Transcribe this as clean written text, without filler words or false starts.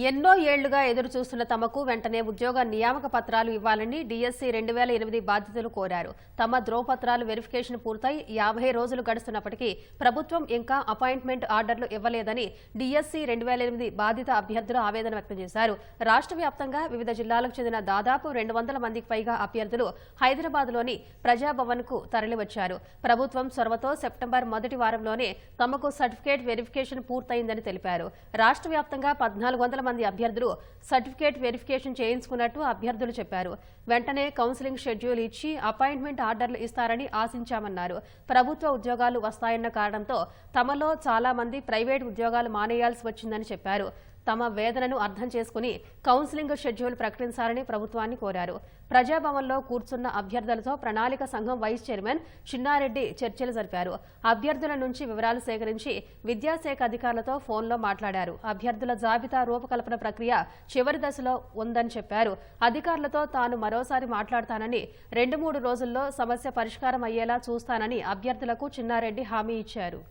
ఎన్నో ఏళ్లుగా ఎదురు చూస్తున్న తమకు వెంటనే ఉద్యోగ నియామక పత్రాలు ఇవ్వాలని డీఎస్సీ 2008 బాధితులు కోరారు. తమ ధ్రువపత్రాలు వెరిఫికేషన్ పూర్తయి 50 రోజులు గడుస్తున్నప్పటికీ ప్రభుత్వం ఇంకా అపాయింట్మెంట్ ఆర్డర్లు ఇవ్వలేదని డీఎస్సీ 2008 బాధిత అభ్యర్థులు ఆవేదన వ్యక్తం చేశారు. రాష్ట్ర వ్యాప్తంగా వివిధ జిల్లాలకు చెందిన దాదాపు 200 మందికి పైగా అభ్యర్థులు హైదరాబాద్లోని ప్రజాభవన్కు తరలివచ్చారు. ప్రభుత్వం చొరవతో సెప్టెంబర్ మొదటి వారంలోనే తమకు సర్టిఫికేట్ వెరిఫికేషన్ పూర్తయిందని తెలిపారు. రాష్ట్ర వ్యాప్తంగా 1400 మంది అభ్యర్థులు సర్టిఫికేట్ వెరిఫికేషన్ చేయించుకున్నట్టు అభ్యర్థులు చెప్పారు. వెంటనే కౌన్సిలింగ్ షెడ్యూల్ ఇచ్చి అపాయింట్మెంట్ ఆర్డర్లు ఇస్తారని ఆశించామన్నారు. ప్రభుత్వ ఉద్యోగాలు వస్తాయన్న కారణంతో తమలో చాలా మంది ప్రైవేట్ ఉద్యోగాలు మానేయాల్సి వచ్చిందని చెప్పారు. తమ వేదనను అర్థం చేసుకుని కౌన్సిలింగ్ షెడ్యూల్ ప్రకటించాలని ప్రభుత్వాన్ని కోరారు. ప్రజాభవన్లో కూర్చున్న అభ్యర్థులతో ప్రణాళిక సంఘం వైస్ చైర్మన్ చిన్నారెడ్డి చర్చలు జరిపారు. అభ్యర్థుల నుంచి వివరాలు సేకరించి విద్యాశాఖ అధికారులతో ఫోన్లో మాట్లాడారు. అభ్యర్థుల జాబితా రూపకల్పన ప్రక్రియ చివరి దశలో ఉందని చెప్పారు. అధికారులతో తాను మరోసారి మాట్లాడతానని 2-3 రోజుల్లో సమస్య పరిష్కారం అయ్యేలా చూస్తానని అభ్యర్థులకు చిన్నారెడ్డి హామీ ఇచ్చారు.